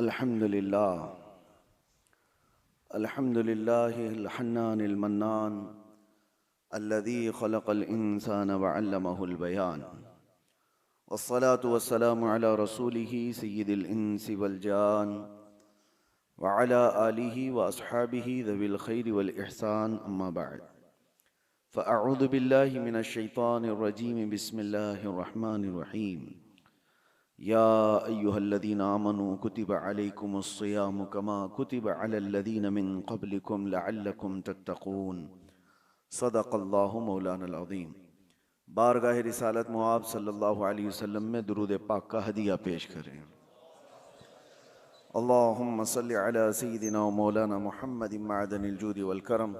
अल्हम्दुलिल्लाह अल्हम्दुलिल्लाहिल हन्नानिल मन्नान अल्लज़ी खलक़ल इंसान व अल्लमहुल बयान वस्सलातु वस्सलामु अला रसूलिही सय्यिदिल इंसी वल जान व अला आलिही व अस्हाबिही ज़विल खैरि वल इहसान अम्मा बअद फ़अऊज़ु बिल्लाहि मिनश शैतानिर रजीम बिस्मिल्लाहिर रहमानिर रहीम या अय्युहल्लज़ीना आमनू कुतिबा अलैकुमुस्सियामु कमा कुतिबा अलल्लज़ीना मिन क़ब्लिकुम लअल्लकुम तत्तक़ून सदक़ल्लाहु मौलानल अज़ीम। बारगाह रिसालत मुआब सल्लल्लाहु अलैहि वसल्लम में दुरूद पाक का हदिया पेश करें। अल्लाहुम्मा सल्लि अला सय्यिदिना व मौलाना मुहम्मदिन मअदनिल जूदि वल करम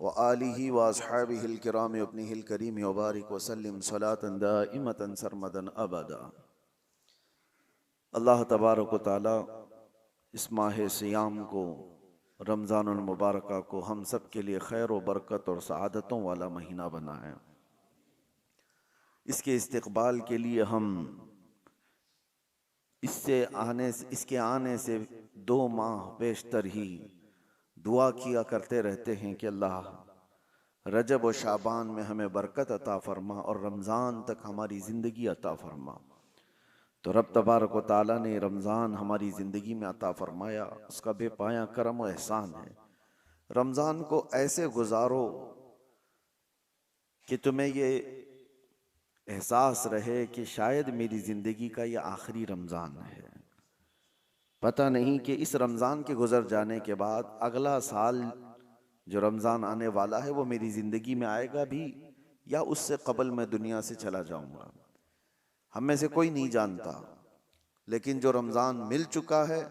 व आलिहि व अस्हाबिहिल किराम व इब्निहिल करीम व बारिक व सल्लिम सलातन दाइमतन सरमदन अबदा। अल्लाह तबारक व तआला इस माह सियाम को, रमज़ानुल मुबारक को हम सब के लिए खैर व बरकत और सआदतों वाला महीना बनाए। इसके इस्तक़बाल के लिए हम इसके आने से 2 माह पेशतर ही दुआ किया करते रहते हैं कि अल्लाह रजब व शाबान में हमें बरकत अता फरमा और रमज़ान तक हमारी ज़िंदगी अता फरमा। तो रब तबारक व तआला ने रमज़ान हमारी ज़िंदगी में अता फरमाया, उसका बेपाया करम व एहसान है। रमज़ान को ऐसे गुजारो कि तुम्हें ये एहसास रहे कि शायद मेरी ज़िंदगी का ये आखिरी रमज़ान है। पता नहीं कि इस रमज़ान के गुजर जाने के बाद अगला साल जो रमज़ान आने वाला है वो मेरी ज़िंदगी में आएगा भी या उससे कबल मैं दुनिया से चला जाऊँगा। हम में से कोई नहीं जानता, लेकिन जो रमज़ान मिल चुका है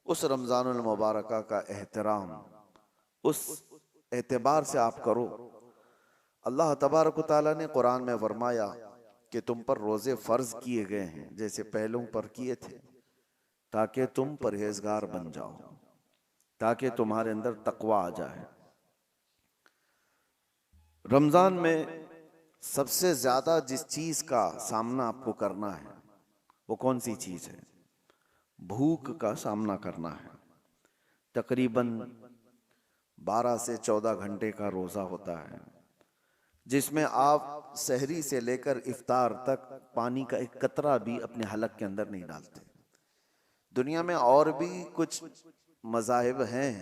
उस रमज़ानुल मुबारक का एहतराम उस एतबार से आप करो। अल्लाह तबारक व तआला ने कुरान में फरमाया कि तुम पर रोज़े फ़र्ज किए गए हैं जैसे पहलों पर किए थे, ताकि तुम परहेजगार बन जाओ, ताकि तुम्हारे अंदर तकवा आ जाए। रमज़ान में सबसे ज़्यादा जिस चीज़ का सामना आपको करना है वो कौन सी चीज़ है? भूख का सामना करना है। तकरीबन 12 से 14 घंटे का रोज़ा होता है, जिसमें आप सहरी से लेकर इफ्तार तक पानी का एक कतरा भी अपने हलक के अंदर नहीं डालते। दुनिया में और भी कुछ मज़ाहिब हैं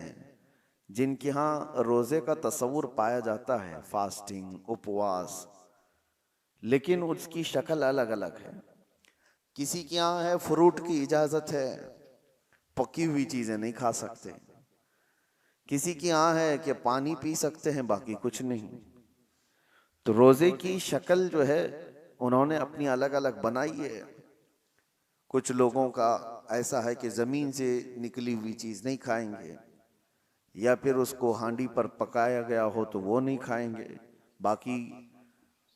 जिनके यहाँ रोज़े का तसव्वुर पाया जाता है, फास्टिंग, उपवास, लेकिन उसकी शक्ल अलग अलग है। किसी के यहाँ है फ्रूट की इजाज़त है, पकी हुई चीज़ें नहीं खा सकते। किसी के यहाँ है कि पानी पी सकते हैं, बाकी कुछ नहीं। तो रोज़े की शक्ल जो है उन्होंने अपनी अलग अलग बनाई है। कुछ लोगों का ऐसा है कि ज़मीन से निकली हुई चीज़ नहीं खाएंगे, या फिर उसको हांडी पर पकाया गया हो तो वो नहीं खाएंगे, बाकी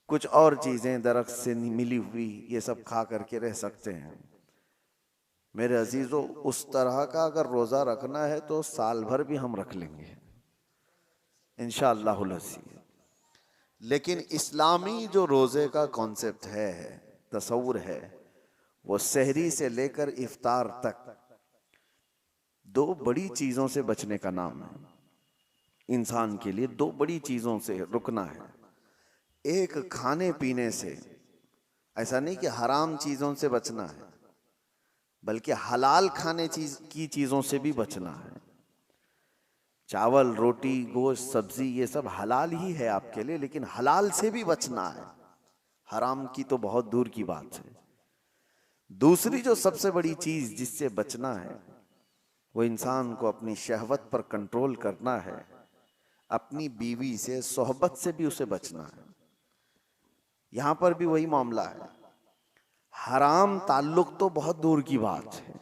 कुछ और चीज़ें दरख्त से मिली हुई ये सब खा करके रह सकते हैं। मेरे अजीज़ों, उस तरह का अगर रोज़ा रखना है तो साल भर भी हम रख लेंगे इंशाअल्लाहुल अज़ीज़। लेकिन इस्लामी जो रोज़े का कॉन्सेप्ट है, तसव्वुर है, वो सहरी से लेकर इफ्तार तक 2 बड़ी चीज़ों से बचने का नाम है। इंसान के लिए 2 बड़ी चीज़ों से रुकना है। एक, खाने पीने से, ऐसा नहीं कि हराम चीज़ों से बचना है, बल्कि हलाल खाने की चीज़ों से भी बचना है। चावल, रोटी, गोश्त, सब्जी ये सब हलाल ही है आपके लिए, लेकिन हलाल से भी बचना है, हराम की तो बहुत दूर की बात है। दूसरी जो सबसे बड़ी चीज़ जिससे बचना है वो इंसान को अपनी शहवत पर कंट्रोल करना है, अपनी बीवी से, सोहबत से भी उसे बचना है। यहाँ पर भी वही मामला है। हराम ताल्लुक तो बहुत दूर की बात है,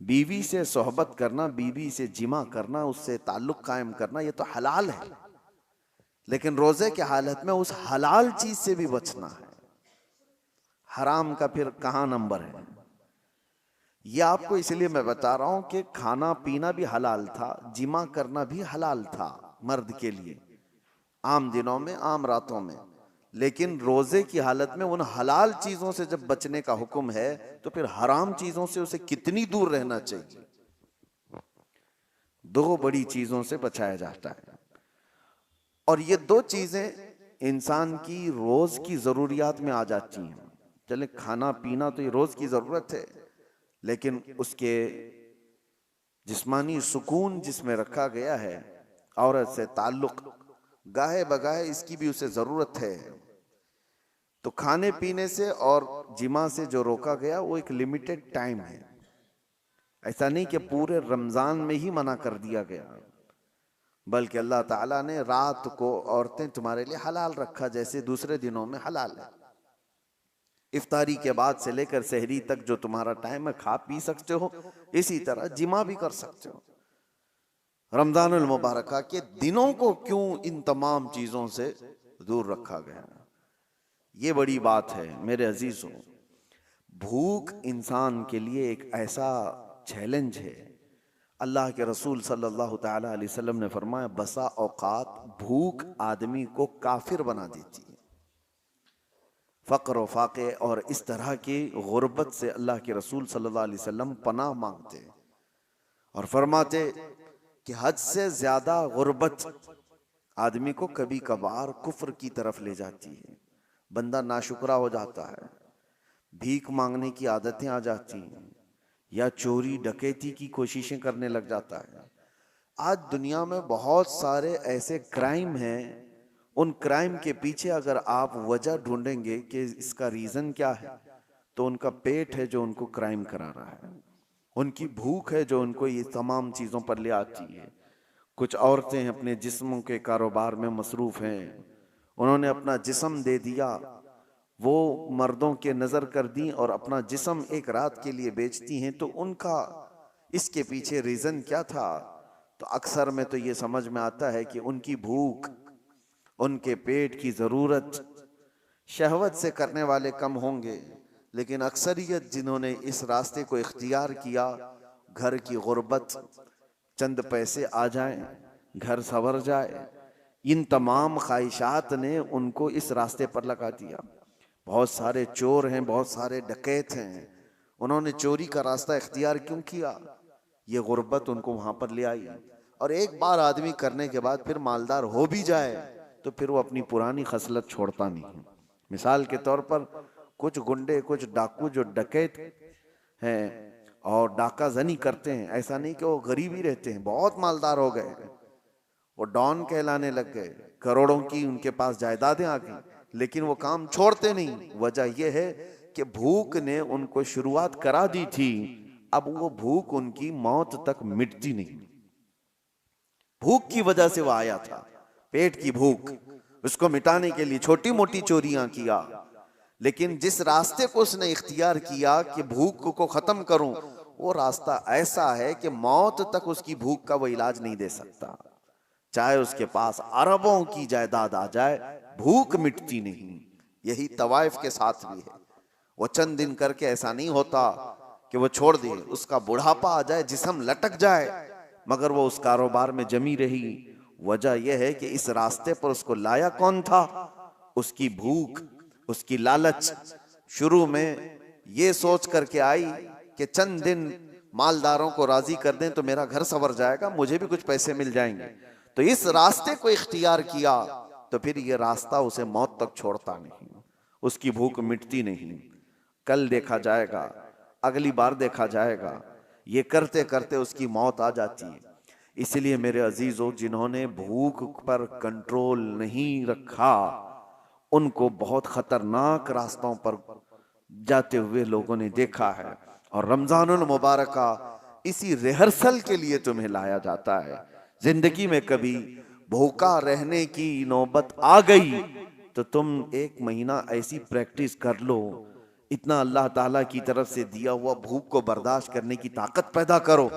बीवी से सोहबत करना, बीवी से जिमा करना, उससे ताल्लुक कायम करना, ये तो हलाल है। लेकिन रोज़े की हालत में उस हलाल चीज़ से भी बचना है। हराम का फिर कहाँ नंबर है? ये आपको इसलिए मैं बता रहा हूं कि खाना पीना भी हलाल था, जिमा करना भी हलाल था मर्द के लिए, आम दिनों में, आम रातों में। लेकिन रोजे की हालत में उन हलाल चीजों से जब बचने का हुक्म है तो फिर हराम चीजों से उसे कितनी दूर रहना चाहिए। दो बड़ी चीजों से बचाया जाता है, और ये दो चीजें इंसान की रोज की जरूरियात में आ जाती हैं। चले खाना पीना तो ये रोज की जरूरत है, लेकिन उसके जिस्मानी सुकून जिसमें रखा गया है, औरत से ताल्लुक गाहे बगाहे इसकी भी उसे जरूरत है। तो खाने पीने से और जिमा से जो रोका गया वो एक लिमिटेड टाइम है। ऐसा नहीं कि पूरे रमजान में ही मना कर दिया गया, बल्कि अल्लाह ताला ने रात को औरतें तुम्हारे लिए हलाल रखा, जैसे दूसरे दिनों में हलाल है। इफ्तारी के बाद से लेकर सहरी तक जो तुम्हारा टाइम है खा पी सकते हो, इसी तरह जिमा भी कर सकते हो। रमजानुल मुबारक के दिनों को क्यों इन तमाम चीजों से दूर रखा गया, ये बड़ी बात है मेरे अजीजों। भूख इंसान के लिए एक ऐसा चैलेंज है। अल्लाह के रसूल सल्लल्लाहु तआला अलैहि वसल्लम ने फरमाया, बसा औकात भूख आदमी को काफिर बना देती है। फक्र व फाके और इस तरह की गुर्बत से अल्लाह के रसूल सल्लल्लाहु अलैहि वसल्लम पनाह मांगते और फरमाते कि हद से ज्यादा गुर्बत आदमी को कभी कभार कुफ्र की तरफ ले जाती है। बंदा नाशुक्रा हो जाता है, भीख मांगने की आदतें आ जाती हैं, या चोरी डकैती की कोशिशें करने लग जाता है। आज दुनिया में बहुत सारे ऐसे क्राइम हैं, उन क्राइम के पीछे अगर आप वजह ढूंढेंगे कि इसका रीजन क्या है, तो उनका पेट है जो उनको क्राइम करा रहा है, उनकी भूख है जो उनको ये तमाम चीजों पर ले आती है। कुछ औरतें अपने जिस्मों के कारोबार में मसरूफ हैं, उन्होंने अपना जिस्म दे दिया, वो मर्दों के नजर कर दी और अपना जिस्म एक रात के लिए बेचती हैं। तो उनका इसके पीछे रीजन क्या था? तो अक्सर में तो ये समझ में आता है कि उनकी भूख, उनके पेट की जरूरत शहवत से करने वाले कम होंगे, लेकिन अक्सरियत जिन्होंने इस रास्ते को इख्तियार किया, घर की गुर्बत, चंद पैसे आ जाएं, घर संवर जाए, इन तमाम ख्वाहिशात ने उनको इस रास्ते पर लगा दिया। बहुत सारे चोर हैं, बहुत सारे डकैत हैं, उन्होंने चोरी का रास्ता इख्तियार क्यों किया? ये गुर्बत उनको वहां पर ले आई। और एक बार आदमी करने के बाद फिर मालदार हो भी जाए तो फिर वो अपनी पुरानी खसलत छोड़ता नहीं। मिसाल के तौर पर कुछ गुंडे, कुछ डाकू जो डकैत हैं और डाका जनी करते हैं, ऐसा नहीं कि वो गरीब ही रहते हैं, बहुत मालदार हो गए, वो डॉन कहलाने लग गए, करोड़ों की उनके पास जायदादें आ गई, लेकिन वो काम छोड़ते नहीं। वजह यह है कि भूख ने उनको शुरुआत करा दी थी, अब वो भूख उनकी मौत तक मिटती नहीं। भूख की वजह से वो आया था, पेट की भूख, उसको मिटाने के लिए छोटी मोटी चोरियां किया, लेकिन जिस रास्ते को उसने इख्तियार किया कि भूख को खत्म करूं, वो रास्ता ऐसा है कि मौत तक उसकी भूख का वो इलाज नहीं दे सकता। चाहे उसके पास अरबों की जायदाद आ जाए, भूख मिटती नहीं। यही तवाइफ के साथ भी है। वो चंद दिन करके ऐसा नहीं होता कि वो छोड़ दे, उसका बुढ़ापा आ जाए, जिस्म लटक जाए, मगर वो उस कारोबार में जमी रही। वजह यह है कि इस रास्ते पर उसको लाया कौन था? उसकी भूख, उसकी लालच। शुरू में ये सोच करके आई कि चंद दिन मालदारों को राजी कर दें तो मेरा घर संवर जाएगा, मुझे भी कुछ पैसे मिल जाएंगे। तो इस रास्ते को इख्तियार किया तो फिर ये रास्ता उसे मौत तक छोड़ता नहीं, उसकी भूख मिटती नहीं। कल देखा जाएगा, अगली बार देखा जाएगा, ये करते करते उसकी मौत आ जाती है। इसलिए मेरे अजीजों, जिन्होंने भूख पर कंट्रोल नहीं रखा, उनको बहुत खतरनाक रास्तों पर जाते हुए लोगों ने देखा है। और रमजानुल मुबारक इसी रिहर्सल के लिए तुम्हें लाया जाता है। जिंदगी में कभी भूखा रहने की नौबत आ गई तो तुम एक महीना ऐसी प्रैक्टिस कर लो, इतना अल्लाह ताला की तरफ से दिया हुआ भूख को बर्दाश्त करने की ताकत पैदा करो।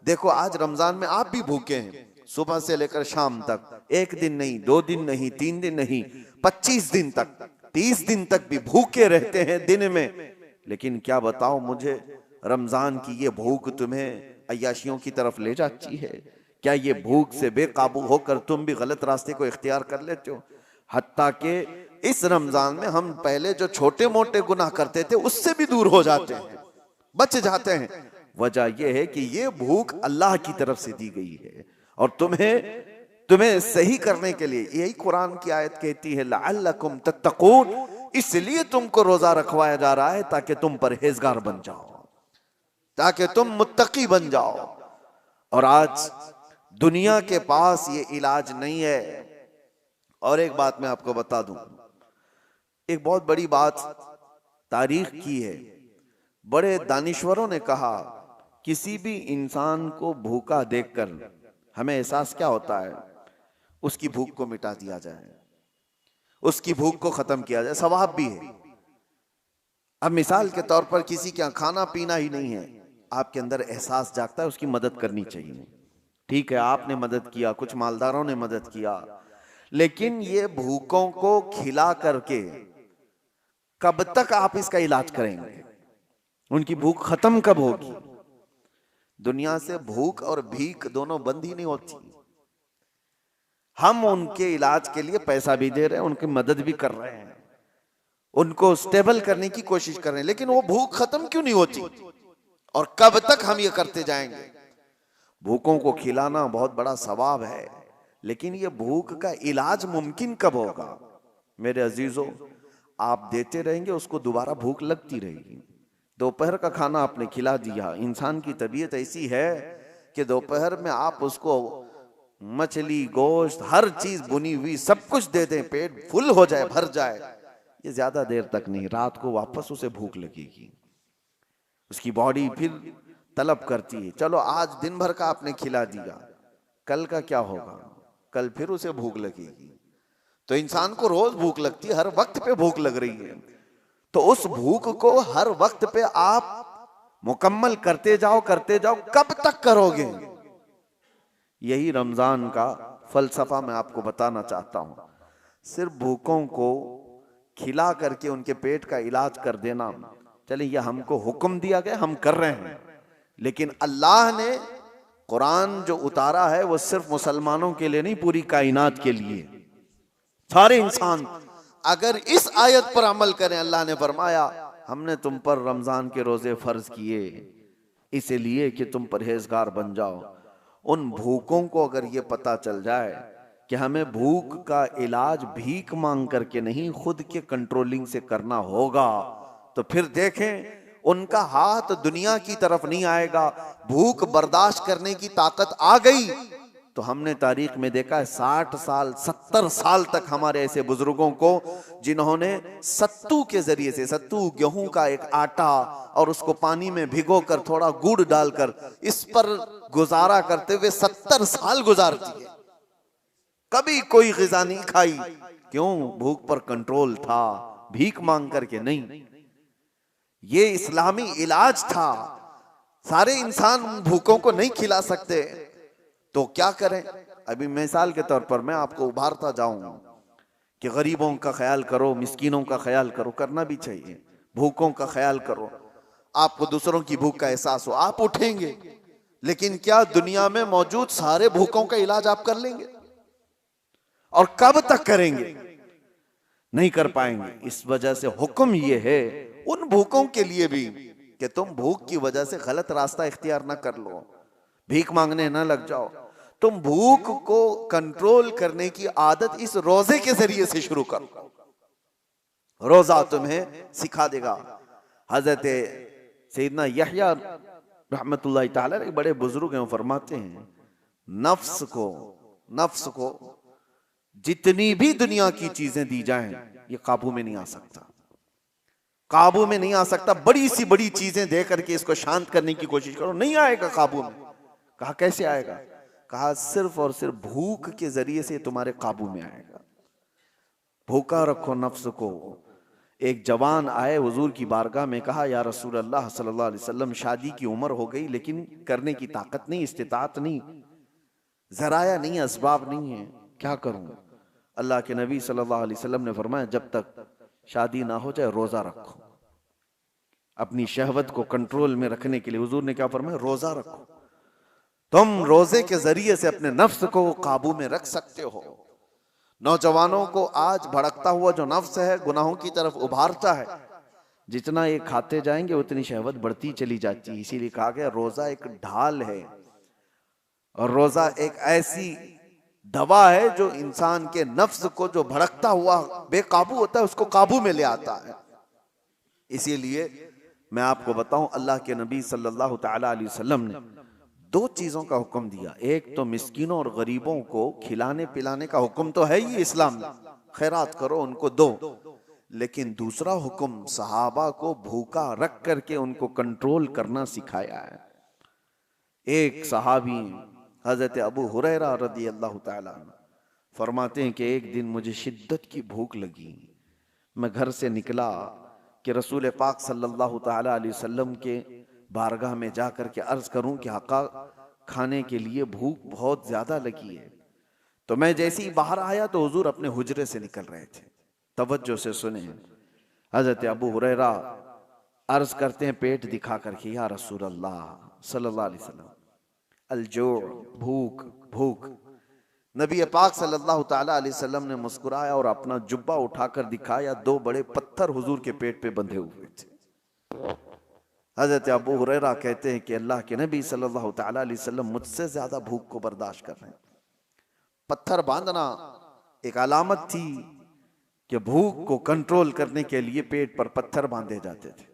देखो आज रमजान में आप भी भूखे हैं, सुबह से लेकर शाम तक, एक दिन नहीं, 2 दिन नहीं, 3 दिन नहीं, 25 दिन तक, 30 दिन तक भी भूखे रहते हैं दिन में। लेकिन क्या बताओ मुझे, रमजान की ये भूख तुम्हें अय्याशियों की तरफ ले जाती है? क्या ये भूख से बेकाबू होकर तुम भी गलत रास्ते को इख्तियार कर लेते हो? हत्ता के इस रमजान में हम पहले जो छोटे मोटे गुनाह करते थे उससे भी दूर हो जाते हैं, बच जाते हैं। वजह यह है कि ये भूख अल्लाह की तरफ से दी गई है और तुम्हें सही करने के लिए, यही कुरान की आयत कहती है लअल्लकुम तत्तकून, इसलिए तुमको रोजा रखवाया जा रहा है ताकि तुम परहेजगार बन जाओ, ताकि तुम मुत्तकी बन जाओ। और आज दुनिया के पास ये इलाज नहीं है। और एक बात मैं आपको बता दूं, एक बहुत बड़ी बात तारीख की है, बड़े दानिश्वरों ने कहा किसी भी इंसान को भूखा देखकर हमें एहसास क्या होता है, उसकी भूख को मिटा दिया जाए, उसकी भूख को खत्म किया जाए, सवाब भी है। अब मिसाल के तौर पर किसी के यहाँ खाना पीना ही नहीं है, आपके अंदर एहसास जागता है उसकी मदद करनी चाहिए। ठीक है, आपने मदद किया, कुछ मालदारों ने मदद किया, लेकिन ये भूखों को खिला करके कब तक आप इसका इलाज करेंगे? उनकी भूख खत्म कब होगी? दुनिया से भूख और भीख दोनों बंद ही नहीं होती। हम उनके इलाज के लिए पैसा भी दे रहे हैं, उनकी मदद भी कर रहे हैं, उनको स्टेबल करने की कोशिश कर रहे हैं, लेकिन वो भूख खत्म क्यों नहीं होती? और कब तक हम ये करते जाएंगे? भूखों को खिलाना बहुत बड़ा सवाब है, लेकिन ये भूख का इलाज मुमकिन कब होगा? मेरे अजीजों, आप देते रहेंगे उसको दोबारा भूख लगती रहेगी। दोपहर का खाना आपने खिला दिया, इंसान की तबीयत ऐसी है कि दोपहर में आप उसको मछली, गोश्त, हर चीज बुनी हुई सब कुछ दे दें, पेट फुल हो जाए, भर जाए, ये ज्यादा देर तक नहीं, रात को वापस उसे भूख लगेगी, उसकी बॉडी फिर तलब करती है। चलो आज दिन भर का आपने खिला दिया, कल का क्या होगा? कल फिर उसे भूख लगेगी। तो इंसान को रोज भूख लगती है, हर वक्त पे भूख लग रही है, तो उस भूख को हर वक्त पे आप मुकम्मल करते जाओ, कब तक करोगे? यही रमजान का फलसफा मैं आपको बताना चाहता हूं। सिर्फ भूखों को खिला करके उनके पेट का इलाज कर देना, चलिए यह हमको हुक्म दिया गया, हम कर रहे हैं, लेकिन अल्लाह ने कुरान जो उतारा है वो सिर्फ मुसलमानों के लिए नहीं, पूरी कायनात के लिए। सारे इंसान अगर इस आयत पर अमल करें, अल्लाह ने फरमाया हमने तुम पर रमजान के रोजे फर्ज किए इसलिए कि तुम परहेजगार बन जाओ। उन भूखों को अगर ये पता चल जाए कि हमें भूख का इलाज भीख मांग करके नहीं, खुद के कंट्रोलिंग से करना होगा, तो फिर देखें उनका हाथ दुनिया की तरफ नहीं आएगा। भूख बर्दाश्त करने की ताकत आ गई तो हमने तारीख में देखा है 60 साल 70 साल तक हमारे ऐसे बुजुर्गों को जिन्होंने सत्तू के जरिए से, सत्तू गेहूं का एक आटा, और उसको पानी में भिगो कर थोड़ा गुड़ डालकर इस पर गुजारा करते हुए 70 साल गुजार दिए, कभी कोई ग़िज़ा नहीं खाई। क्यों? भूख पर कंट्रोल था, भीख मांग करके नहीं। ये इस्लामी इलाज था। सारे इंसान भूखों को नहीं खिला सकते, तो क्या करें? अभी मिसाल के तौर पर मैं आपको उभारता जाऊं कि गरीबों का ख्याल करो, मिस्कीनों का ख्याल करो, करना भी चाहिए, भूखों का ख्याल करो, आपको दूसरों की भूख का एहसास हो, आप उठेंगे। लेकिन क्या दुनिया में मौजूद सारे भूखों का इलाज आप कर लेंगे? और कब तक करेंगे? नहीं कर पाएंगे। इस वजह से हुक्म यह है उन भूखों के लिए भी कि तुम भूख की वजह से गलत रास्ता इख्तियार ना कर लो, भीख मांगने ना लग जाओ। तुम भूख को कंट्रोल करने की आदत इस रोजे के जरिए से शुरू करो। रोजा तुम्हें सिखा देगा। हजरत सैयदना यहया रहमतुल्लाह ताला एक बड़े बुजुर्ग हैं, फरमाते हैं नफ्स को जितनी भी दुनिया की चीजें दी जाएं ये काबू में नहीं आ सकता, काबू में नहीं आ सकता। बड़ी सी बड़ी चीजें दे करके इसको शांत करने की कोशिश करो, नहीं आएगा काबू में। कहा कैसे आएगा? कहा सिर्फ और सिर्फ भूख के जरिए से तुम्हारे काबू में आएगा। भूखा रखो नफ्स को। एक जवान आए हुजूर की बारगाह में, कहा या रसूल अल्लाह सल्लल्लाहु अलैहि वसल्लम, शादी की उम्र हो गई लेकिन करने की ताकत नहीं, इस्तिताअत नहीं, जराया नहीं, असबाब नहीं है, क्या करूं? अल्लाह के नबी सल्लल्लाहु अलैहि वसल्लम ने फरमाया जब तक शादी ना हो जाए रोजा रखो। अपनी शहवत को कंट्रोल में रखने के लिए हुजूर ने क्या फरमाया? रोजा रखो। तुम रोजे के जरिए से अपने नफ्स को काबू में रख सकते हो। नौजवानों को आज भड़कता हुआ जो नफ्स है गुनाहों की तरफ उभारता है, जितना ये खाते जाएंगे उतनी शहवत बढ़ती चली जाती है। इसीलिए कहा गया रोजा एक ढाल है और रोजा एक ऐसी दवा है जो इंसान के नफ्स को, जो भड़कता हुआ बेकाबू होता है, उसको काबू में ले आता है। इसीलिए मैं आपको बताऊं, अल्लाह के नबी सल्लल्लाहु तआला अलैहि वसल्लम ने दो चीजों का हुक्म दिया। एक तो मिस्कीनों और गरीबों को खिलाने पिलाने का हुक्म तो है ही इस्लाम में, खैरात करो, उनको दो। लेकिन दूसरा हुक्म सहाबा को भूखा रख करके उनको कंट्रोल करना सिखाया है। एक सहाबी हजरत अबू हुरैरा रदी अल्लाह ताला फरमाते हैं कि एक दिन मुझे शिद्दत की भूख लगी। मैं घर से निकला कि रसूल पाक सल्लल्लाहु ताला अलैहि वसल्लम के बारगाह में जाकर के अर्ज करूं कि आका खाने के लिए भूख बहुत ज्यादा लगी है। तो मैं जैसे ही बाहर आया तो हुजूर अपने हुजरे से निकल रहे थे। तवज्जो से सुने, हजरत अबू हुरैरा अर्ज करते हैं पेट दिखा करके, या रसूल अल्लाह सल्लल्लाहु अलैहि वसल्लम, अलजो, भूख भूख। नबी पाक सल्लल्लाहु ताला अलैहि वसल्लम ने मुस्कुराया और अपना जुब्बा उठाकर दिखाया, दो बड़े पत्थर हुजूर के पेट पे बंधे हुए थे। हजरत अबू हुरैरा कहते हैं कि अल्लाह के नबी सल्लल्लाहु ताला अलैहि वसल्लम मुझसे ज्यादा भूख को बर्दाश्त कर रहे हैं। पत्थर बांधना एक अलामत थी कि भूख को कंट्रोल करने के लिए पेट पर पत्थर बांधे जाते थे।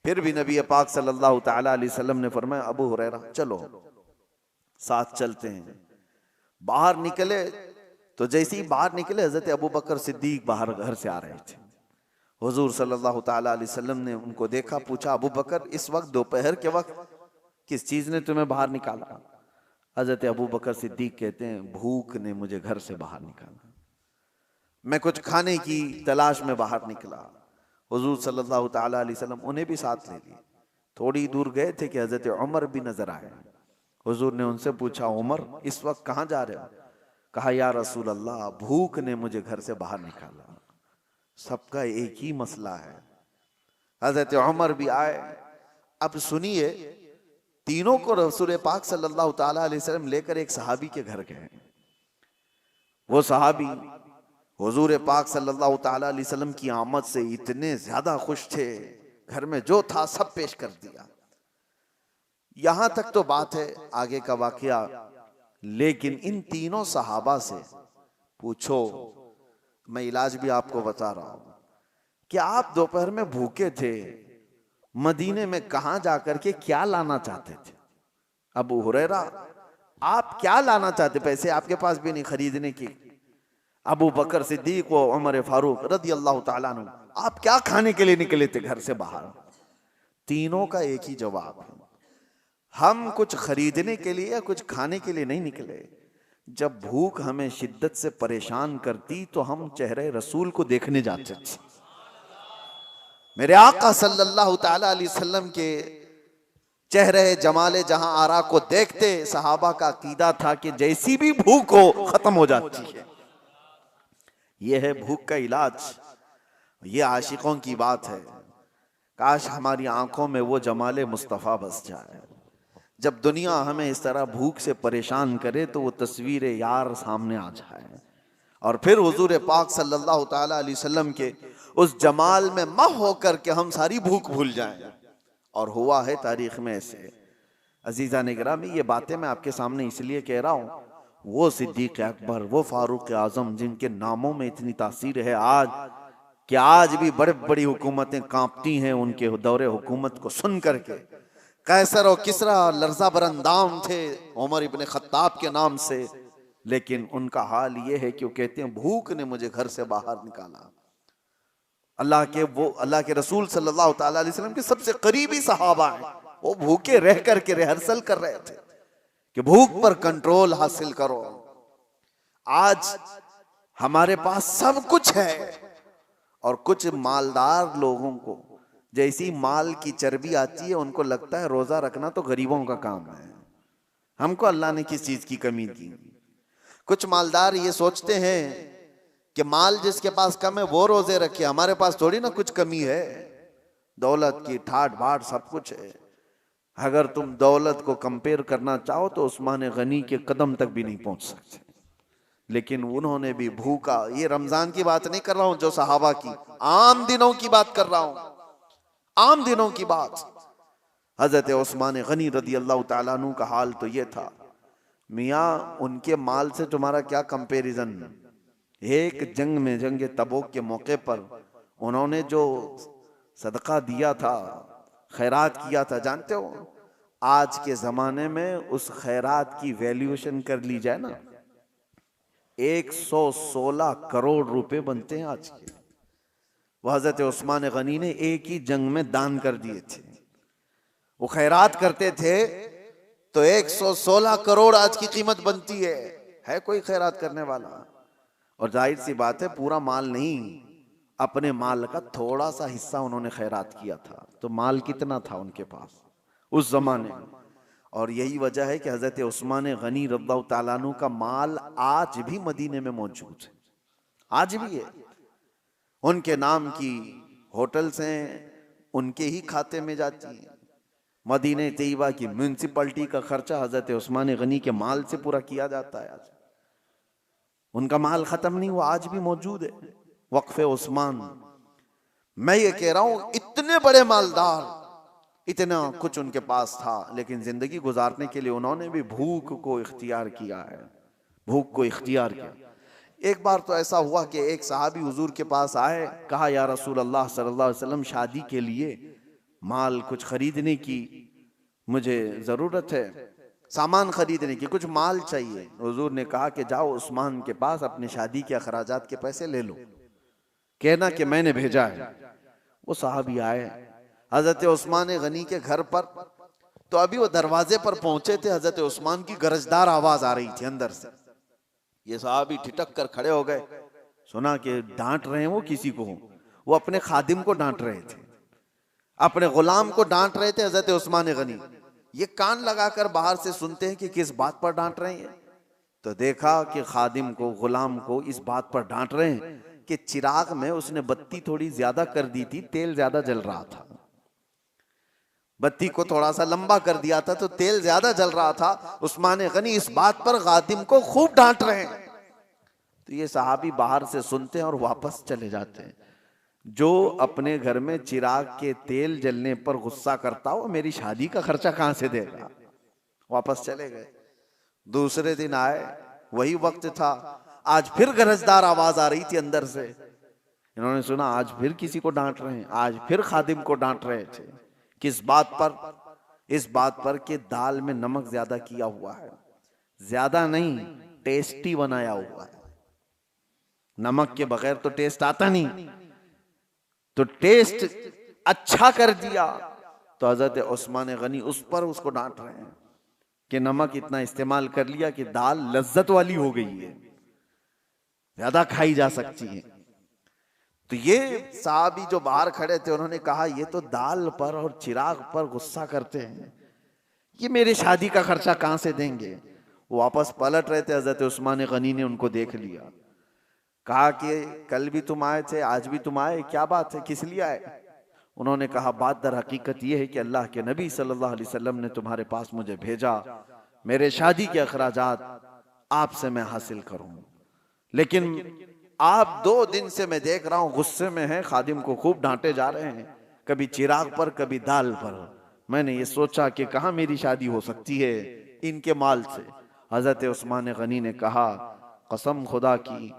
फिर भी नबी पाक सल्लल्लाहु ताला अलैहि वसल्लम ने फरमाया, अबू हुरैरा चलो साथ चलते हैं। बाहर निकले तो जैसे ही बाहर निकले हजरत अबू बकर सिद्दीक बाहर घर से आ रहे थे। हुजूर सल्लल्लाहु ताला अलैहि वसल्लम ने उनको देखा, पूछा, अबू बकर इस वक्त दोपहर के वक्त किस चीज ने तुम्हें बाहर निकाला? हजरत अबू बकर सिद्दीक कहते हैं, भूख ने मुझे घर से बाहर निकाला, मैं कुछ खाने की तलाश में बाहर निकला। हुजूर सल्लल्लाहु ताला अलैहि वसल्लम उन्हें भी साथ ले लिए। थोड़ी दूर गए थे कि हजरत उमर भी नजर आए। हुजूर ने उनसे पूछा, उमर इस वक्त कहाँ जा रहे हो? कहा, या रसूल अल्लाह भूख ने मुझे घर से बाहर निकाला। सबका एक ही मसला है। हजरत उमर भी आए। अब सुनिए, तीनों को रसूल पाक सल्लल्लाहु ताला अलैहि वसल्लम लेकर एक सहाबी के घर गए। वो सहाबी हुजूर पाक सल्लल्लाहु ताला अलैहि वसल्लम की आमद से इतने ज्यादा खुश थे, घर में जो था सब पेश कर दिया। यहां तक तो बात है आगे का वाकया, लेकिन इन तीनों सहाबा से पूछो, मैं इलाज भी आपको बता रहा हूं, कि आप दोपहर में भूखे थे, मदीने में कहां जाकर के क्या लाना चाहते थे? अबू हुरैरा आप क्या लाना चाहते? पैसे आपके पास भी नहीं खरीदने की। अबू बकर सिद्दीक व उमर फारूक रदी अल्लाह ताला अन्हु, आप क्या खाने के लिए निकले थे घर से बाहर? तीनों का एक ही जवाब है, हम कुछ खरीदने के लिए या कुछ खाने के लिए नहीं निकले। जब भूख हमें शिद्दत से परेशान करती तो हम चेहरे रसूल को देखने जाते थे। मेरे आका सल्लल्लाहु ताला अलैहि वसल्लम के चेहरे जमाले जहां आरा को देखते, सहाबा का अकीदा था कि जैसी भी भूख हो खत्म हो जाती है। यह है भूख का इलाज। ये आशिकों की बात है। काश हमारी आंखों में वो जमाले मुस्तफा बस जाए। जब दुनिया हमें इस तरह भूख से परेशान करे तो वो तस्वीर यार सामने आ जाए और फिर हुजूर पाक सल्लल्लाहु ताला अलैहि वसल्लम के उस जमाल में मह होकर के हम सारी भूख भूल जाएं। और हुआ है तारीख में ऐसे। अजीजा निगरामी, ये बातें मैं आपके सामने इसलिए कह रहा हूं, वो सिद्दीक अकबर, वो फारूक आजम जिनके नामों में इतनी तासीर है आज कि आज भी बड़ी बड़ी हुकूमतें कांपती हैं उनके दौरे हुकूमत को सुन करके। कैसर और किसरा लर्जा बरंदाम थे उमर इब्ने खत्ताब के नाम से, लेकिन उनका हाल ये है कि वो कहते हैं भूख ने मुझे घर से बाहर निकाला। अल्लाह के रसूल सल्लल्लाहु ताला अलैहि वसल्लम के सबसे करीबी सहाबा हैं, वो भूखे रह करके रिहर्सल कर रहे थे कि भूख पर कंट्रोल हासिल करो। आज हमारे पास सब कुछ है और कुछ मालदार लोगों को जैसी माल की चर्बी आती है उनको लगता है रोजा रखना तो गरीबों का काम है, हमको अल्लाह ने किस चीज की कमी दी। कुछ मालदार ये सोचते हैं कि माल जिसके पास कम है वो रोजे रखे, हमारे पास थोड़ी ना कुछ कमी है। दौलत की ठाट बाट सब कुछ है। अगर तुम दौलत को कंपेयर करना चाहो तो उस्मान गनी के कदम तक भी नहीं पहुंच सकते। लेकिन उन्होंने भी भूखा, ये रमजान की बात नहीं कर रहा हूं जो सहाबा की, आम दिनों की बात कर रहा हूं, आम दिनों की बात। हजरत उस्मान गनी रदी अल्लाह तआला अन्हु का हाल तो ये था, मियाँ उनके माल से तुम्हारा क्या कंपैरिजन। एक जंग में, जंग तबूक के मौके पर उन्होंने जो सदका दिया था, खैरात किया था, जानते हो आज के जमाने में उस खैरात की वैल्यूएशन कर ली जाए ना, 116 करोड़ रुपए बनते हैं आज के। वह हजरत उस्मान गनी ने एक ही जंग में दान कर दिए थे। वो खैरात करते थे तो 116 करोड़ आज की कीमत बनती है कोई खैरात करने वाला? और जाहिर सी बात है पूरा माल नहीं, अपने माल का थोड़ा सा हिस्सा उन्होंने खैरात किया था। तो माल कितना था उनके पास उस जमाने में। और यही वजह है कि हजरत उस्मान गनी रज़ियल्लाहु ताला अन्हु का माल आज भी मदीने में मौजूद है, आज भी है। उनके नाम की होटल्स हैं, उनके ही खाते में जाती हैं। मदीने तैयबा की म्युनिसिपैलिटी का खर्चा हजरत उस्मान गनी के माल से पूरा किया जाता है। आज उनका माल खत्म नहीं हुआ, आज भी मौजूद है वक्फे उस्मान। मैं ये कह रहा हूं इतने बड़े मालदार, इतना कुछ उनके पास था, लेकिन जिंदगी गुजारने के लिए उन्होंने भी भूख को इख्तियार किया है, भूख को इख्तियार किया। एक बार तो ऐसा हुआ कि एक सहाबी हुजूर के पास आए, कहा या रसूल अल्लाह सल्लल्लाहु अलैहि वसल्लम शादी के लिए माल कुछ खरीदने की मुझे जरूरत है, सामान खरीदने की, कुछ माल चाहिए। हुजूर ने कहा कि जाओ उस्मान के पास अपने शादी के अखराजात के पैसे ले लो, कहना कि मैंने भेजा है। वो साहबी आए हजरत उस्मान गनी के घर पर, तो अभी वो दरवाजे पर पहुंचे थे, हजरत उस्मान की गरजदार आवाज आ रही थी अंदर से। ये साहबी ठिठक कर खड़े हो गए, सुना कि डांट रहे हैं वो किसी को, वो अपने खादिम को डांट रहे थे, अपने गुलाम को डांट रहे थे हजरत उस्मान गनी। ये कान लगाकर बाहर से सुनते हैं कि किस बात पर डांट रहे हैं। तो देखा कि खादिम को, गुलाम को इस बात पर डांट रहे हैं कि चिराग में उसने बत्ती थोड़ी ज्यादा कर दी थी, तेल ज्यादा जल रहा था, बत्ती को थोड़ा सा लंबा कर दिया था तो तेल ज्यादा जल रहा था। उस्मान गनी इस बात पर खादिम को खूब डांट रहे हैं। तो ये सहाबी बाहर से सुनते हैं और वापस चले जाते हैं। जो अपने घर में चिराग के तेल जलने पर गुस्सा करता हो, मेरी शादी का खर्चा कहां से देगा? वापस चले गए। दूसरे दिन आए, वही वक्त था, आज फिर गरजदार आवाज आ रही थी अंदर से। इन्होंने सुना आज फिर किसी को डांट रहे हैं, आज फिर खादिम को डांट रहे थे। किस बात पर? इस बात पर कि दाल में नमक ज्यादा किया हुआ है, ज्यादा नहीं, टेस्टी बनाया हुआ है। नमक के बगैर तो टेस्ट आता नहीं, तो टेस्ट अच्छा कर दिया। तो हजरत उस्मान गनी उस पर उसको डांट रहे हैं कि नमक इतना इस्तेमाल कर लिया कि दाल लज्जत वाली हो गई है, ज्यादा खाई जा सकती है। तो ये साहबी जो बाहर खड़े थे उन्होंने कहा ये तो दाल पर और चिराग पर गुस्सा करते हैं, ये मेरे शादी का खर्चा कहां से देंगे? वो वापस पलट रहे थे, हजरत उस्मान गनी ने उनको देख लिया, कहा कि कल भी तुम आए थे, आज भी तुम आए, क्या बात है, किस लिए आए? उन्होंने कहा बात दर हकीकत यह है कि अल्लाह के नबी सल्लल्लाहु अलैहि वसल्लम ने तुम्हारे पास मुझे भेजा, मेरे शादी के अखराजात आपसे मैं हासिल करूं, लेकिन आप 2 दिन से मैं देख रहा हूं गुस्से में हैं, खादिम को खूब डांटे जा रहे हैं, कभी चिराग पर कभी दाल पर। मैंने ये सोचा कि कहां मेरी शादी हो सकती है इनके माल से। हजरत उस्मान गनी ने कहा कसम खुदा की,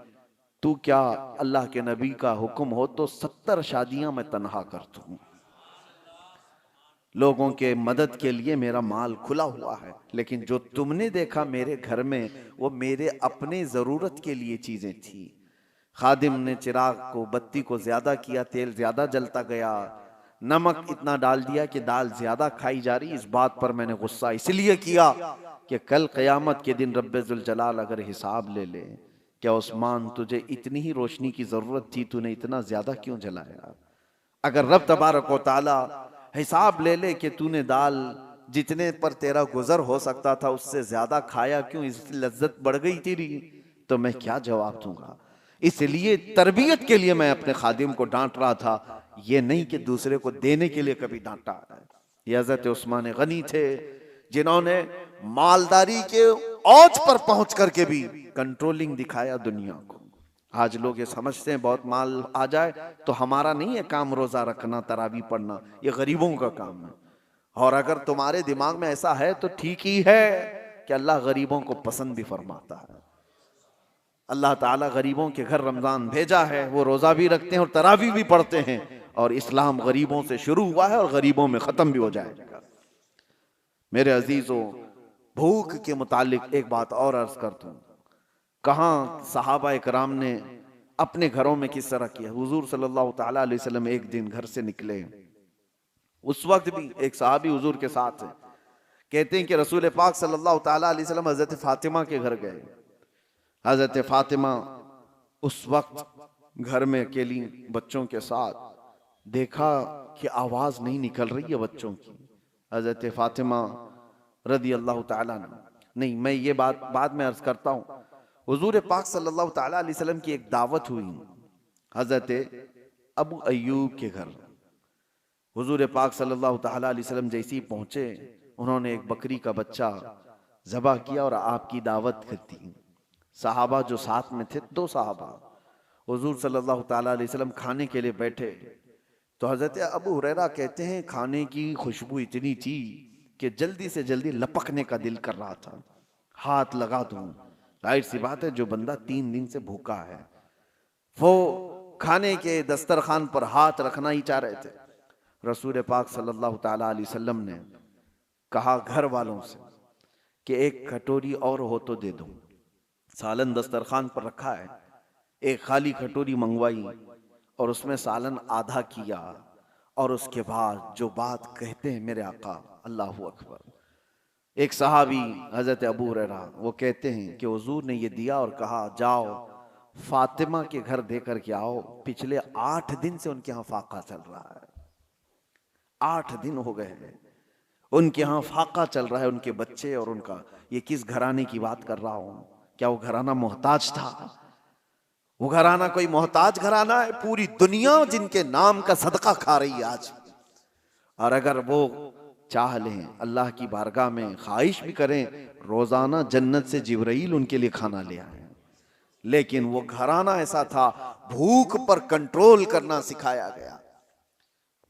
तू क्या अल्लाह के नबी का हुक्म हो तो 70 शादियां मैं तनहा कर दूं। लोगों के मदद के लिए मेरा माल खुला हुआ है, लेकिन जो तुमने देखा मेरे घर में वो मेरे अपने जरूरत के लिए चीजें थी। खादिम ने चिराग को, बत्ती को ज्यादा किया, तेल ज्यादा जलता गया, नमक इतना डाल दिया कि दाल ज्यादा खाई जा रही। इस बात पर मैंने गुस्सा इसलिए किया कि कल क़यामत के दिन रब्बे जुल जलाल अगर हिसाब ले ले, क्या उस्मान तुझे इतनी ही रोशनी की जरूरत थी, तूने इतना ज्यादा क्यों जलाया? अगर रब तबारक व तआला हिसाब ले ले कि तूने दाल जितने पर तेरा गुजर हो सकता था उससे ज्यादा खाया क्यों, इसकी लज्जत बढ़ गई तेरी, तो मैं क्या जवाब दूंगा? इसलिए तरबियत के लिए मैं अपने खादिम को डांट रहा था, ये नहीं कि दूसरे को देने के लिए कभी डांटा है। ये हजरत उस्मान गनी थे जिन्होंने मालदारी के औज पर पहुंच करके भी कंट्रोलिंग दिखाया दुनिया को। आज लोग ये समझते हैं बहुत माल आ जाए तो हमारा नहीं है काम रोजा रखना, तरावी पढ़ना, ये गरीबों का काम है। और अगर तुम्हारे दिमाग में ऐसा है तो ठीक ही है कि अल्लाह गरीबों को पसंद भी फरमाता है। अल्लाह ताला गरीबों के घर रमजान भेजा है, वो रोजा भी रखते हैं और तरावी भी पढ़ते हैं, और इस्लाम गरीबों से शुरू हुआ है और गरीबों में खत्म भी हो जाएगा। मेरे अजीजों, भूख के मुतालिक एक बात और अर्ज कर दूं, कहां सहाबा इकराम ने अपने घरों में किस तरह किया। हुजूर सल्लल्लाहु ताला अलैहि वसल्लम एक दिन घर से निकले, उस वक्त भी एक सहाबी हुजूर के साथ है। कहते हैं कि रसूल पाक सल्लल्लाहु ताला अलैहि वसल्लम हजरत फातिमा के घर गए। हजरत फातिमा उस वक्त घर में अकेली बच्चों के साथ, देखा कि आवाज नहीं निकल रही है बच्चों की। हजरत फातिमा रदी अल्लाह ताला नहीं, मैं ये बात बाद में अर्ज करता हूँ। हुजूर पाक सल्लल्लाहु ताला अलैहि वसल्लम की एक दावत हुई हजरत अबू अय्यूब के घर। हुजूर पाक सल्लल्लाहु ताला अलैहि वसल्लम जैसे ही पहुंचे, उन्होंने एक बकरी का बच्चा ज़बह किया और आपकी दावत कर दी। सहाबा जो साथ में थे, 2 सहाबा, हुजूर सल्लल्लाहु ताला अलैहि वसल्लम खाने के लिए बैठे तो हजरत अबू हुरैरा कहते हैं खाने की खुशबू इतनी थी कि जल्दी से जल्दी लपकने का दिल कर रहा था, हाथ लगा दूं। जाहिर सी बात है, जो बंदा 3 दिन से भूखा है वो खाने के दस्तरखान पर हाथ रखना ही चाह रहे थे। रसूल पाक सल्लल्लाहु ताला अलैहि वसल्लम ने कहा घर वालों से कि एक कटोरी और हो तो दे दो। सालन दस्तरखान पर रखा है, एक खाली कटोरी मंगवाई और उसमें सालन आधा किया, और उसके बाद जो बात कहते हैं मेरे आका, अल्लाहु अकबर। एक सहाबी हजरत अबू हुरैरा वो कहते हैं कि हुजूर ने ये दिया और कहा जाओ फातिमा के घर देकर के आओ, पिछले 8 दिन से उनके यहाँ फाका चल रहा है। 8 दिन हो गए हैं उनके यहाँ फाका चल रहा है, उनके बच्चे और उनका। ये किस घराने की बात कर रहा हूं? क्या वो घराना मोहताज था? वो घराना कोई मोहताज घराना है? पूरी दुनिया जिनके नाम का सदका खा रही है आज। और अगर वो चाह लें, अल्लाह की बारगाह में ख्वाहिश भी करें, रोजाना जन्नत से जिब्राइल उनके लिए खाना ले आए। लेकिन वो घराना ऐसा था, भूख पर कंट्रोल करना सिखाया गया,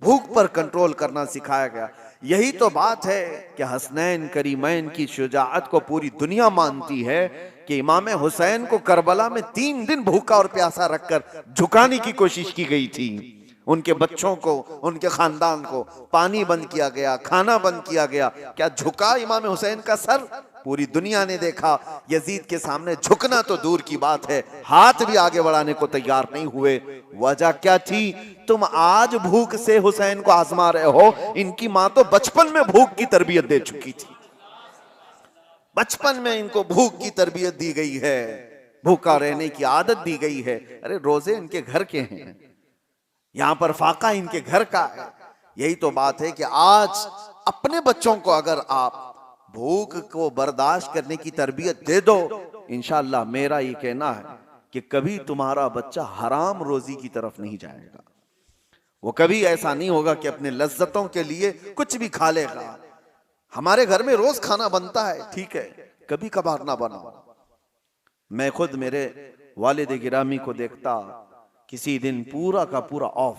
भूख पर कंट्रोल करना सिखाया गया। यही तो बात है कि हसनैन करीमैन की शुजाअत को पूरी दुनिया मानती है कि इमाम हुसैन को करबला में 3 दिन भूखा और प्यासा रखकर झुकाने की कोशिश की गई थी। उनके बच्चों को, उनके खानदान को पानी बंद किया गया, खाना बंद किया गया। क्या झुका इमाम हुसैन का सर? पूरी दुनिया ने देखा। यजीद के सामने झुकना तो दूर की बात है, हाथ भी आगे बढ़ाने को तैयार नहीं हुए। वजह क्या थी? तुम आज भूख से हुसैन को आजमा रहे हो, इनकी मां तो बचपन में भूख की तरबियत दे चुकी थी। बचपन में इनको भूख की तरबियत दी गई है, भूखा रहने की आदत दी गई है। अरे रोजे इनके घर के हैं, यहां पर फाका इनके घर का है। यही तो बात है कि आज अपने बच्चों को अगर आप भूख को बर्दाश्त करने की तरबियत दे दो, इंशाअल्लाह मेरा ये कहना है कि कभी तुम्हारा बच्चा हराम रोजी की तरफ नहीं जाएगा। वो कभी ऐसा नहीं होगा कि अपने लज्जतों के लिए कुछ भी खा लेगा। हमारे घर में रोज खाना बनता है, ठीक है, कभी कभार ना बनाओ। मैं खुद मेरे वालिद गिरामी को देखता, किसी दिन पूरा का पूरा ऑफ,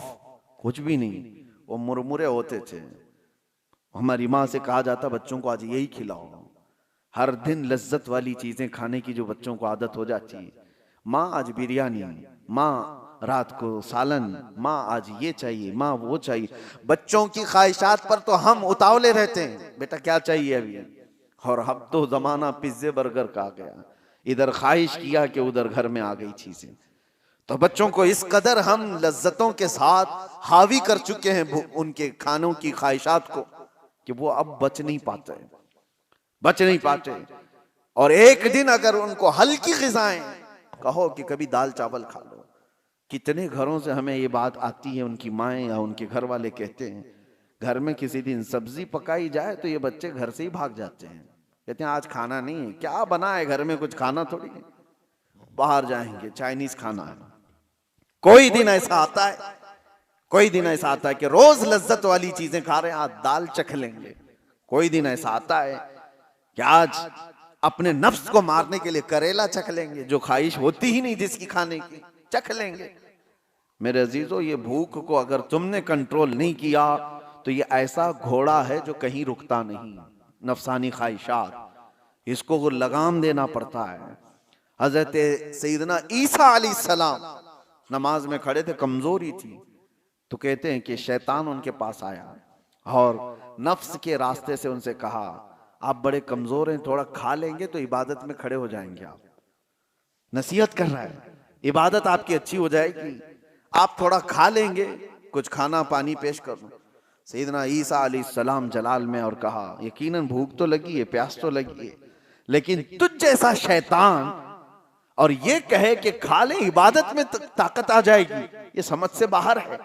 कुछ भी नहीं, वो मुरमुरे होते थे। हमारी माँ से कहा जाता बच्चों को आज यही खिलाओ। हर दिन लज्जत वाली चीजें खाने की जो बच्चों को आदत हो जाती है, माँ आज बिरयानी, माँ रात को सालन, माँ आज ये चाहिए, माँ वो चाहिए। बच्चों की ख्वाहिशात पर तो हम उतावले रहते हैं, बेटा क्या चाहिए अभी। और अब तो जमाना पिज्जे बर्गर का आ गया, इधर ख्वाहिश किया कि उधर घर में आ गई चीजें। तो बच्चों को इस कदर हम लज्जतों के साथ हावी कर चुके हैं उनके खानों की ख्वाहिशात को कि वो अब बच नहीं पाते। और एक दिन अगर उनको हल्की ग़िज़ाएं कहो कि कभी दाल चावल खा लो, कितने घरों से हमें ये बात आती है, उनकी माएँ या उनके घर वाले कहते हैं, घर में किसी दिन सब्जी पकाई जाए तो ये बच्चे घर से ही भाग जाते हैं, कहते हैं आज खाना नहीं है। क्या बना है घर में? कुछ खाना थोड़ी है, बाहर जाएंगे, चाइनीज खाना है। कोई दिन ऐसा आता है, कोई दिन ऐसा आता है कि रोज लज्जत वाली चीजें खा रहे हैं, आज दाल चख लेंगे। कोई दिन ऐसा आता है कि आज अपने नफ्स को मारने के लिए करेला चख लेंगे, जो ख्वाहिश होती ही नहीं जिसकी खाने की, चख लेंगे। मेरे अजीजों, ये भूख को अगर तुमने कंट्रोल नहीं किया तो ये ऐसा घोड़ा है जो कहीं रुकता नहीं। नफसानी ख्वाहिशात, इसको लगाम देना पड़ता है। हजरत सैयदना ईसा अलैहिस्सलाम नमाज में खड़े थे, कमजोरी थी, तो कहते हैं कि शैतान उनके पास आया और नफ्स के रास्ते से उनसे कहा, आप बड़े कमजोर हैं, थोड़ा खा लेंगे तो इबादत में खड़े हो जाएंगे। आप नसीहत कर रहा है, इबादत आपकी अच्छी हो जाएगी, आप थोड़ा खा लेंगे, कुछ खाना पानी पेश कर दो। सैयदना ईसा अलैहिस्सलाम जलाल में और कहा, यकीनन भूख तो लगी है, प्यास तो लगी है, लेकिन तुझ जैसा शैतान और ये कहे कि खा ले इबादत में ताकत आ जाएगी, ये समझ से बाहर है,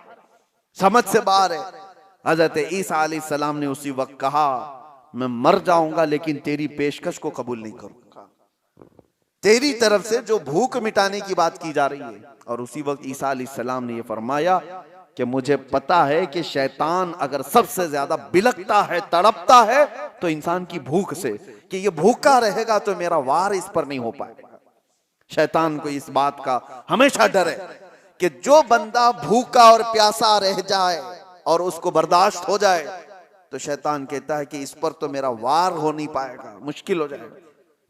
समझ से बाहर है। हजरत ईसा अलैहिस्सलाम ने उसी वक्त कहा, मैं मर जाऊंगा लेकिन तेरी पेशकश को कबूल नहीं करूंगा, तेरी तरफ से जो भूख मिटाने की बात की जा रही है। और उसी वक्त ईसा अलैहिस्सलाम ने यह फरमाया कि मुझे पता है कि शैतान अगर सबसे ज्यादा बिलकता है, तड़पता है तो इंसान की भूख से, कि ये भूखा रहेगा तो मेरा वार इस पर नहीं हो पाएगा। शैतान को इस बात का हमेशा डर है कि जो बंदा भूखा और प्यासा रह जाए और उसको बर्दाश्त हो जाए तो शैतान कहता है कि इस पर तो मेरा वार हो नहीं पाएगा, मुश्किल हो जाएगा,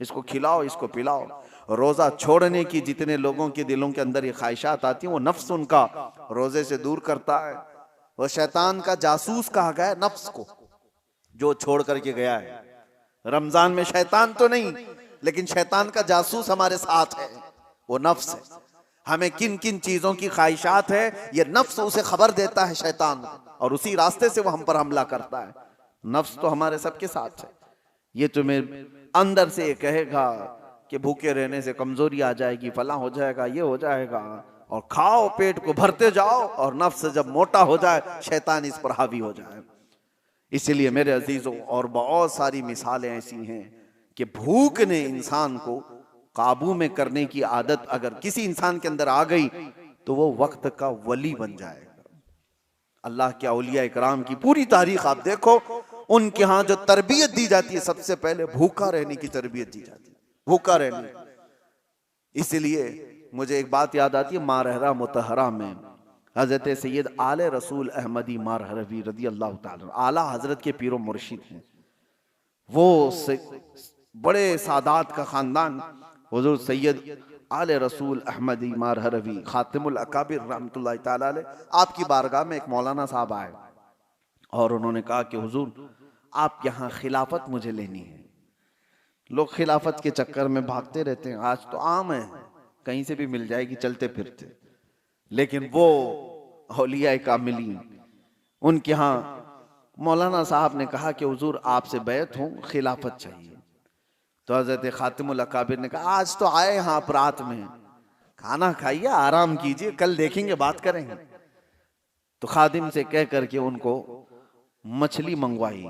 इसको खिलाओ, इसको पिलाओ। रोजा छोड़ने की जितने लोगों के दिलों के अंदर ये ख्वाहिशात आती हैं, वो नफ्स उनका रोजे से दूर करता है। वो शैतान का जासूस कहा गया है नफ्स को, जो छोड़ करके गया है। रमजान में शैतान तो नहीं, लेकिन शैतान का जासूस हमारे साथ है, वो नफ्स है। हमें किन किन चीजों की ख्वाहिशात है, ये नफ्स उसे खबर देता है शैतान, और उसी रास्ते से वो हम पर हमला करता है। नफ्स तो हमारे सबके साथ है। ये तुम्हें अंदर से कहेगा कि भूखे रहने से कमजोरी आ जाएगी, फला हो जाएगा, ये हो जाएगा, और खाओ, पेट को भरते जाओ, और नफ्स जब मोटा हो जाए शैतान इस पर हावी हो जाए। इसलिए मेरे अजीजों, और बहुत सारी मिसालें ऐसी हैं कि भूख ने इंसान को काबू में करने की आदत अगर किसी इंसान के अंदर आ गई तो वो वक्त का वली बन जाएगा। अल्लाह के औलिया इकराम की पूरी तारीख आप देखो, उनके यहाँ जो तरबियत दी जाती है, सबसे पहले भूखा रहने की तरबियत दी जाती है, भूखा रहने। इसलिए मुझे एक बात याद आती है, मारहरा मुतहरा में हजरत सैयद आले रसूल अहमदी मारहरवी रदी अल्लाह ताला, आला हजरत के पीरो मुर्शिद हैं। वो बड़े सादात का खानदान, हुजूर सैयद आले रसूल अहमदी मारहरवी खातिमुल अकाबिर रहमतुल्लाह ताला अलैह, आपकी बारगाह में एक मौलाना साहब आए और उन्होंने कहा कि हुजूर आप यहाँ खिलाफत मुझे लेनी है। लोग खिलाफत के चक्कर में भागते रहते हैं, आज तो आम है, कहीं से भी मिल जाएगी चलते फिरते, लेकिन वो औलिया कामिलीन, उनके यहाँ मौलाना साहब ने कहा कि हुजूर आपसे बैत हूँ, खिलाफत चाहिए। तो हजरत खातिमुल अकाबिर ने कहा, आज तो आए हैं आप रात में, खाना खाइए, आराम कीजिए, कल देखेंगे, बात करेंगे। तो खादिम से कह करके उनको मछली मंगवाई,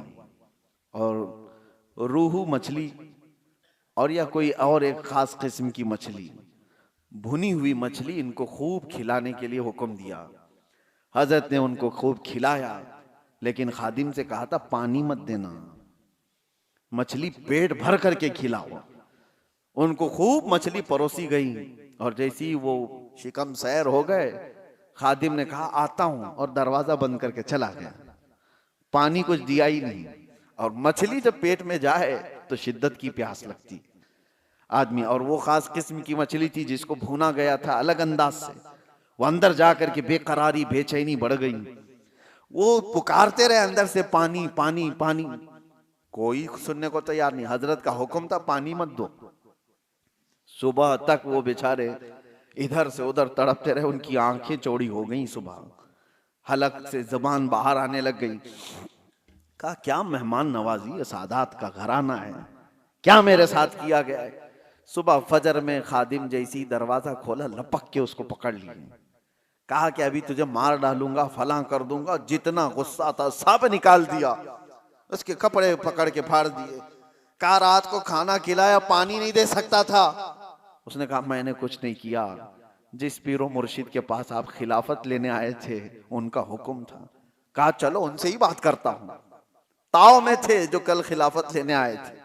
और रूहू मछली और या कोई और एक खास किस्म की मछली, भुनी हुई मछली इनको खूब खिलाने के लिए हुक्म दिया। हजरत ने उनको खूब खिलाया, लेकिन खादिम से कहा था पानी मत देना, मछली पेट भर करके खिलाओ। उनको खूब मछली परोसी गई, और जैसी वो शिकम सैर हो गए, खादिम ने कहा आता हूं, और दरवाजा बंद करके चला गया। पानी कुछ दिया ही नहीं, और मछली जब पेट में जाए तो शिद्दत की प्यास लगती आदमी। और वो खास किस्म की मछली थी जिसको भूना गया था अलग अंदाज से, वो अंदर जाकर के बेकरारी बेचैनी बढ़ गई। वो पुकारते रहे अंदर से, पानी पानी पानी, कोई सुनने को तैयार नहीं। हजरत का हुक्म था पानी मत दो। सुबह तक वो बेचारे इधर से उधर तड़पते रहे, उनकी आंखें चौड़ी हो गई, सुबह हलक से जबान बाहर आने लग गई। कहा क्या मेहमान नवाजी, सादात का घराना है, क्या मेरे साथ किया गया है। सुबह फजर में खादिम जैसी दरवाजा खोला, लपक के उसको पकड़ लिया, कहा कि अभी तुझे मार डालूंगा, फलां कर दूंगा। जितना गुस्सा था सब निकाल दिया, उसके कपड़े पकड़ के फाड़ दिए। कहा रात को खाना खिलाया, पानी नहीं दे सकता था। उसने कहा मैंने कुछ नहीं किया, जिस पीरो मुर्शिद के पास आप खिलाफत लेने आए थे उनका हुक्म था। कहा चलो उनसे ही बात करता हूं, ताव में थे जो कल खिलाफत लेने आए थे,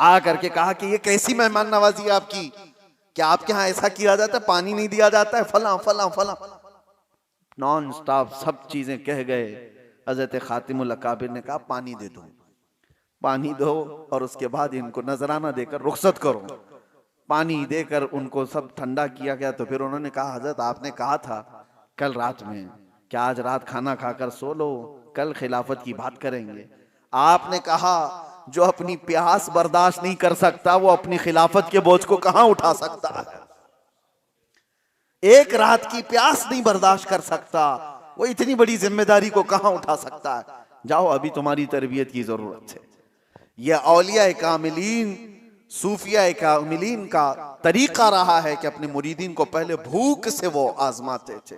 आ करके कहा कि ये कैसी मेहमान नवाजी है आपकी, क्या आपके यहाँ ऐसा किया जाता है, पानी नहीं दिया जाता है, फला फला फला, नॉन स्टॉप सब चीजें कह गए। हजरत खातिमुल अकाबिर ने कहा पानी दे दो, पानी दो, और उसके बाद इनको नजराना देकर रुखसत करो। पानी देकर उनको सब ठंडा किया गया। तो फिर उन्होंने कहा हजरत आपने कहा था कल रात में कि आज रात खाना खाकर सो लो, कल खिलाफत की बात करेंगे। आपने कहा जो अपनी प्यास बर्दाश्त नहीं कर सकता वो अपनी खिलाफत के बोझ को कहां उठा सकता है। एक रात की प्यास नहीं बर्दाश्त कर सकता, वो इतनी बड़ी जिम्मेदारी को कहां उठा सकता है। जाओ अभी तुम्हारी तरबियत की जरूरत है। यह औलिया कामिलीन, सूफिया कामिलीन का तरीका रहा है कि अपने मुरीदीन को पहले भूख से वो आजमाते थे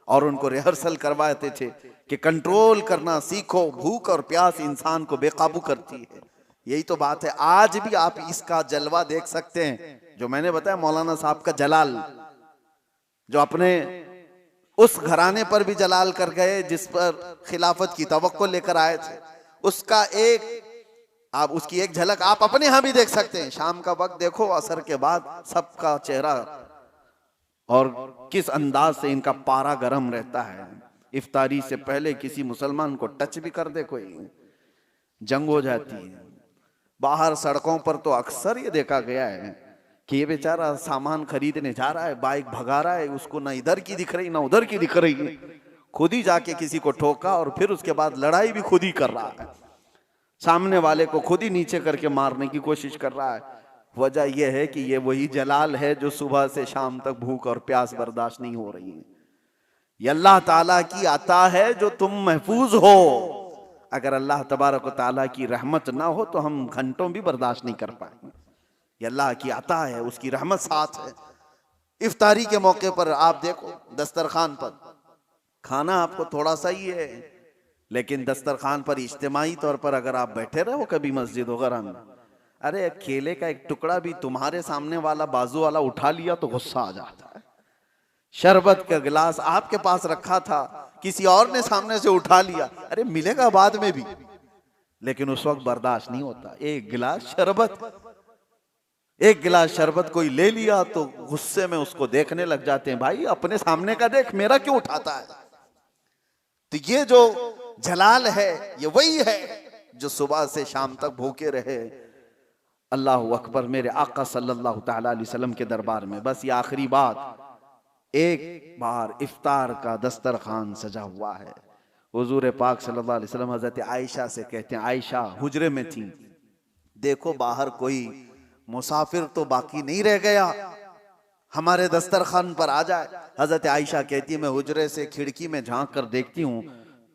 और उनको रिहर्सल करवाते थे कि कंट्रोल करना सीखो, भूख और प्यास इंसान को बेकाबू करती है। यही तो बात है। आज भी आप इसका जलवा देख सकते हैं जो मैंने बताया, मौलाना साहब का जलाल, जो अपने उस घराने पर भी जलाल कर गए जिस पर खिलाफत की तवक्को लेकर आए थे। उसका आप उसकी एक झलक आप अपने यहां भी देख सकते हैं। शाम का वक्त देखो, असर के बाद सबका चेहरा और किस अंदाज से इनका पारा गर्म रहता है। इफ्तारी से पहले किसी मुसलमान को टच भी कर दे कोई, जंग हो जाती है। बाहर सड़कों पर तो अक्सर ये देखा गया है कि ये बेचारा सामान खरीदने जा रहा है, बाइक भगा रहा है, उसको ना इधर की दिख रही ना उधर की दिख रही, खुद ही जाके किसी को ठोका और फिर उसके बाद लड़ाई भी खुद ही कर रहा है, सामने वाले को खुद ही नीचे करके मारने की कोशिश कर रहा है। वजह यह है कि ये वही जलाल है जो सुबह से शाम तक भूख और प्यास बर्दाश्त नहीं हो रही है। ये अल्लाह ताला की अता है जो तुम महफूज हो। अगर अल्लाह तबारक व ताला की रहमत ना हो तो हम घंटों भी बर्दाश्त नहीं कर पाएंगे। ये अल्लाह की अता है, उसकी रहमत साथ है। इफ्तारी के मौके पर आप देखो, दस्तरखान पर खाना आपको थोड़ा सा ही है, लेकिन दस्तरखान पर इज्तिमाई तौर पर अगर आप बैठे रहो कभी मस्जिद वगैरह में, अरे केले का एक टुकड़ा भी तुम्हारे सामने वाला बाजू वाला उठा लिया तो गुस्सा आ जाता है। शरबत का गिलास आपके पास रखा था, किसी और ने सामने से उठा लिया, अरे मिलेगा बाद में भी, लेकिन उस वक्त बर्दाश्त नहीं होता। एक गिलास शरबत कोई ले लिया तो गुस्से में उसको देखने लग जाते हैं, भाई अपने सामने का देख, मेरा क्यों उठाता है। तो ये जो जलाल है ये वही है जो सुबह से शाम तक भूखे रहे। अल्लाह अकबर। मेरे आका सल्लल्लाहु तआला अलैहि वसल्लम के दरबार में बस ये आखिरी बात, एक बार इफ्तार का दस्तरखान सजा हुआ है। हुजूर पाक सल्लल्लाहु अलैहि वसल्लम हजरत आयशा से कहते हैं, आयशा हुजरे में थी, देखो बाहर कोई मुसाफिर तो बाकी नहीं रह गया, हमारे दस्तरखान पर आ जाए। हजरत आयशा कहती है मैं हुजरे से खिड़की में झांक कर देखती हूँ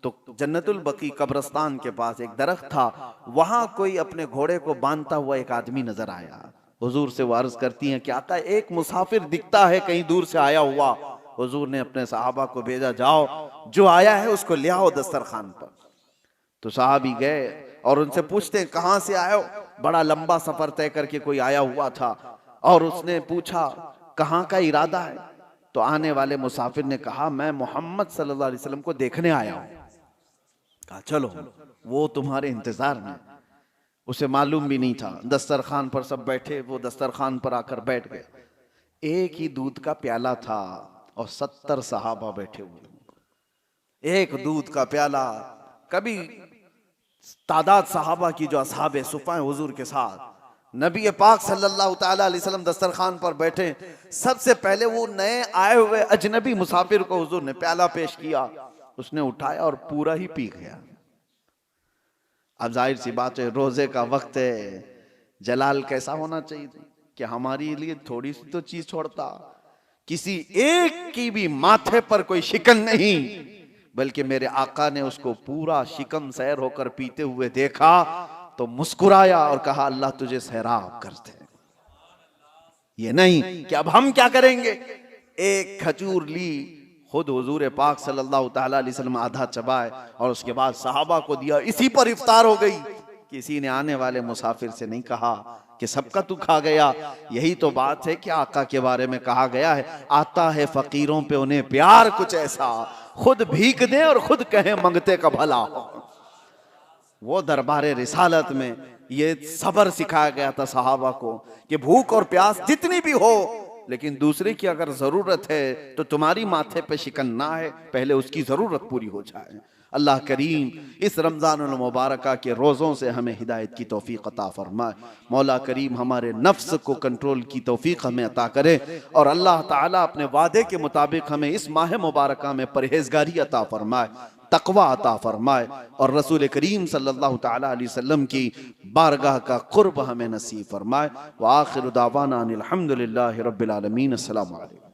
तो जन्नतुल बकी कब्रस्तान के पास एक दरख्त था, वहां कोई अपने घोड़े को बांधता हुआ एक आदमी नजर आया। हुजूर से वो अर्ज करती हैं कि आका एक मुसाफिर दिखता है कहीं दूर से आया हुआ। हुजूर ने अपने सहाबा को भेजा, जाओ जो आया है उसको ले आओ दस्तरखान पर। तो साहबी गए और उनसे पूछते हैं कहां से आए हो। बड़ा लंबा सफर तय करके कोई आया हुआ था और उसने पूछा कहां का इरादा है। तो आने वाले मुसाफिर ने कहा मैं मोहम्मद सल्लल्लाहु अलैहि वसल्लम को देखने आया हूं। कहा चलो वो तुम्हारे इंतजार में। उसे मालूम भी नहीं था। दस्तरखान पर सब बैठे, वो दस्तरखान पर आकर बैठ गए। एक ही दूध का प्याला था और 70 सहाबा बैठे हुए। एक दूध का प्याला। कभी तादाद सहाबा की जो असहाबे सुफ़ा हुजूर के साथ, नबी पाक सल्लल्लाहु ताला अलैहि वसल्लम दस्तरखान पर बैठे, सबसे पहले वो नए आए हुए अजनबी मुसाफिर को हुजूर ने प्याला पेश किया। उसने उठाया और पूरा ही पी गया। अब जाहिर सी बात है रोजे का वक्त है, जलाल कैसा होना चाहिए कि हमारे लिए थोड़ी सी तो चीज छोड़ता। किसी एक की भी माथे पर कोई शिकन नहीं, बल्कि मेरे आका ने उसको पूरा शिकन सैर होकर पीते हुए देखा तो मुस्कुराया और कहा अल्लाह तुझे सैराब कर दे। ये नहीं कि अब हम क्या करेंगे। एक खजूर ली, खुद हुजूर पाक सल्लल्लाहु ताला अलैहि वसल्लम आधा चबाए और उसके बाद सहाबा को दिया। इसी पर इफ्तार हो गई। किसी ने आने वाले मुसाफिर से नहीं कहा कि सबका तू खा गया। यही तो बात है कि आका के बारे में कहा गया है, आता है फकीरों पे उन्हें प्यार कुछ ऐसा, खुद भीख दे और खुद कहे मंगते का भला हो। वो दरबारे रिसालत में ये सब्र सिखाया गया था सहाबा को कि भूख और प्यास जितनी भी हो, लेकिन दूसरे की अगर जरूरत है तो तुम्हारी माथे पे शिकन ना है, पहले उसकी जरूरत पूरी हो जाए। अल्लाह करीम इस रमज़ानुल मुबारक के रोज़ों से हमें हिदायत की तौफीक अता फरमाए। मौला करीम हमारे नफ्स को कंट्रोल की तौफीक हमें अता करे और अल्लाह ताला अपने वादे के मुताबिक हमें इस माह मुबारक में परहेजगारी अता फरमाए, तकवा अता फरमाए और रसूल करीम सल्लल्लाहु ताला अलैहि वसल्लम की बारगाह का कुर्ब हमें नसीब फरमाए। व आखिर दावाना अनिल हम्दुलिल्लाहि रब्बिल आलमीन। अस्सलामु अलैकुम।